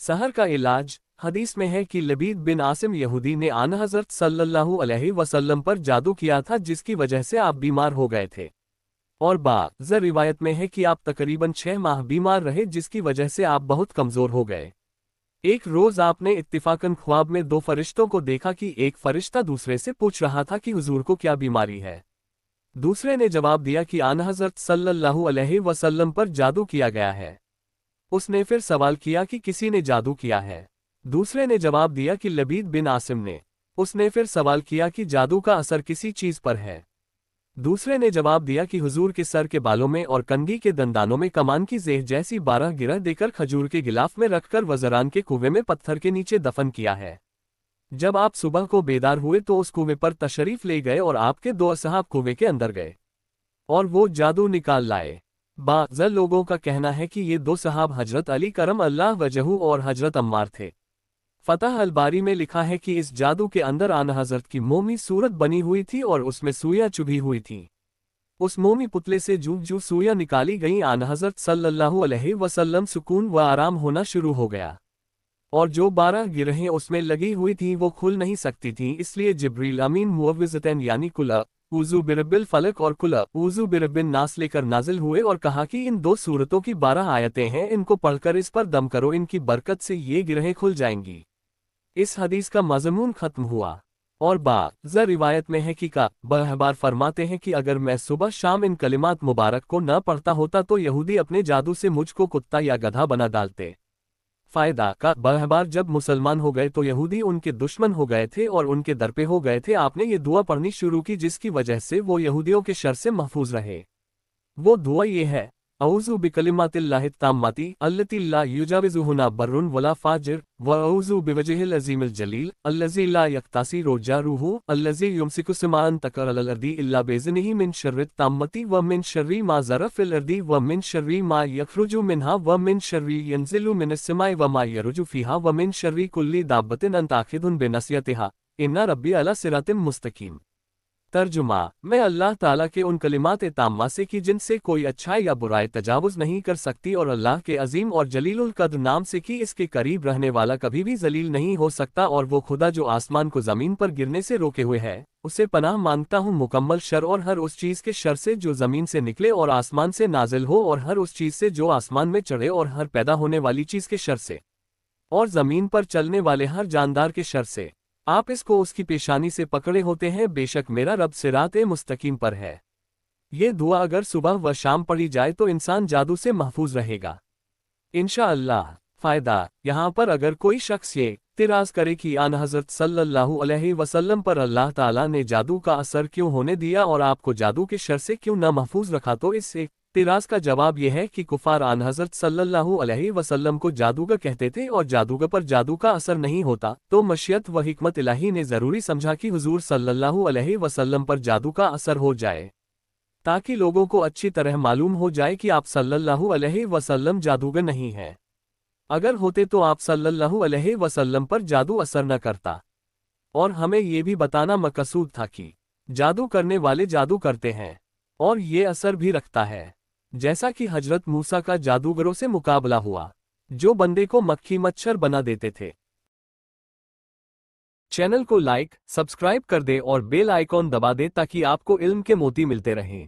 सहर का इलाज। हदीस में है कि लबीद बिन आसिम यहूदी ने आन हज़रत सल्लल्लाहु अलैहि वसल्लम पर जादू किया था, जिसकी वजह से आप बीमार हो गए थे। और बाज़ रिवायत में है कि आप तकरीबन 6 माह बीमार रहे, जिसकी वजह से आप बहुत कमज़ोर हो गए। एक रोज़ आपने इत्तिफाकन ख्वाब में 2 फरिश्तों को देखा कि एक फरिश्ता दूसरे से पूछ रहा था कि हुजूर को क्या बीमारी है। दूसरे ने जवाब दिया कि आन हज़रत सल्लल्लाहु अलैहि वसल्लम पर जादू किया गया है। उसने फिर सवाल किया कि किसी ने जादू किया है। दूसरे ने जवाब दिया कि लबीद बिन आसिम ने। उसने फिर सवाल किया कि जादू का असर किसी चीज पर है। दूसरे ने जवाब दिया कि हुजूर के सर के बालों में और कंघी के दंदानों में कमान की जेह जैसी 12 गिरह देकर खजूर के गिलाफ में रखकर वज़रान के कुएं में पत्थर के नीचे दफन किया है। जब आप सुबह को बेदार हुए तो उस कुएं पर तशरीफ ले गए और आपके 2 असहाब कुएं के अंदर गए और वो जादू निकाल लाए। बाज़ लोगों का कहना है कि ये 2 सहाब हजरत अली करम अल्लाह वजहू और हजरत अम्मार थे। फतह अल-बारी में लिखा है कि इस जादू के अंदर आन हज़रत की मोमी सूरत बनी हुई थी और उसमें सुइयां चुभी हुई थीं। उस मोमी पुतले से जू सुइयां निकाली गईं, आन हज़रत सल्लल्लाहु अलैहि वसल्लम सुकून व आराम होना शुरू हो गया। और जो 12 गिरहें उसमें लगी हुई थीं वो खुल नहीं सकती थीं, इसलिए जिब्रील अमीन मुअव्विज़तैन यानी कुल ऊज़ु बिरब्बिल फलक और कुल ऊज़ु बिरब्बिन नास लेकर नाजिल हुए और कहा कि इन 2 सूरतों की 12 आयतें हैं, इनको पढ़कर इस पर दम करो, इनकी बरकत से ये गिरहें खुल जाएंगी। इस हदीस का मज़मून खत्म हुआ। और बाज़ रिवायत में है कि बहबार फरमाते हैं कि अगर मैं सुबह शाम इन कलिमात मुबारक को न पढ़ता होता तो यहूदी अपने जादू से मुझको कुत्ता या गधा बना डालते। फायदा का बहबार जब मुसलमान हो गए तो यहूदी उनके दुश्मन हो गए थे और उनके दर पे हो गए थे। आपने ये दुआ पढ़नी शुरू की जिसकी वजह से वो यहूदियों के शर से महफूज रहे। वो दुआ ये है, औज़ु बिकलिमातिल्लाहि ताम्माति अल्लती ला युजाविजुहुना बर्रुन वला फाजिर व औज़ु बिवजहिल अज़ीमिल जलील अल्लज़ी ला यक्तासिरु जारुहु अल्लज़ी युमसिकु समाअन तकरल अर्दी इल्ला बिइज़्निही मिन शर्रित ताम्मति व मिन शर्रि मा ज़रा फ़िल अर्दी व मिन शर्रि मा यख़रुजु मिन्हा व मिन शर्रि यंज़िलु मिनस समाइ व मा यरुजु फ़ीहा व मिन शर्रि कुल्ली दाब्बतिन अंत आख़िज़ुन बिनसियतिहा इन्ना रब्बी अला सिरातिम मुस्तकीम। तर्जुमा, मैं अल्लाह ताला के उन कलिमात ताम्मा से कि जिनसे कोई अच्छाई या बुराई तजावुज़ नहीं कर सकती और अल्लाह के अजीम और जलीलुल कद्र नाम से कि इसके करीब रहने वाला कभी भी जलील नहीं हो सकता और वो खुदा जो आसमान को ज़मीन पर गिरने से रोके हुए है, उसे पनाह मांगता हूँ मुकम्मल शर और हर उस चीज़ के शर से जो ज़मीन से निकले और आसमान से नाजिल हो और हर उस चीज़ से जो आसमान में चढ़े और हर पैदा होने वाली चीज़ के शर से और ज़मीन पर चलने वाले हर जानदार के शर से। आप इसको उसकी पेशानी से पकड़े होते हैं, बेशक मेरा रब सिराते मुस्तकीम पर है। ये दुआ अगर सुबह व शाम पढ़ी जाए तो इंसान जादू से महफूज रहेगा इंशाअल्लाह। फायदा, यहाँ पर अगर कोई शख्स ये इत्तिराज़ करे कि आन हज़रत सल्लल्लाहु अलैहि वसल्लम पर अल्लाह ताला ने जादू का असर क्यों होने दिया और आपको जादू के शर से क्यों न महफूज रखा, तो इस इत्तिराज़ का जवाब यह है कि कुफार आन हज़रत सल्लल्लाहु अलैहि वसल्लम को जादूगर कहते थे और जादूगर पर जादू का असर नहीं होता, तो मशियत व हिकमत इलाही ने ज़रूरी समझा कि हुजूर सल्लल्लाहु अलैहि वसल्लम पर जादू का असर हो जाए, ताकि लोगों को अच्छी तरह मालूम हो जाए कि आप सल्लल्लाहु अलैहि वसल्लम जादूगर नहीं हैं। अगर होते तो आप सल्लल्लाहु अलैहि वसल्लम पर जादू असर न करता। और हमें ये भी बताना मकसूद था कि जादू करने वाले जादू करते हैं और ये असर भी रखता है, जैसा कि हजरत मूसा का जादूगरों से मुकाबला हुआ जो बंदे को मक्खी मच्छर बना देते थे। चैनल को लाइक, सब्सक्राइब कर दे और बेल आइकॉन दबा दे ताकि आपको इल्म के मोती मिलते रहें।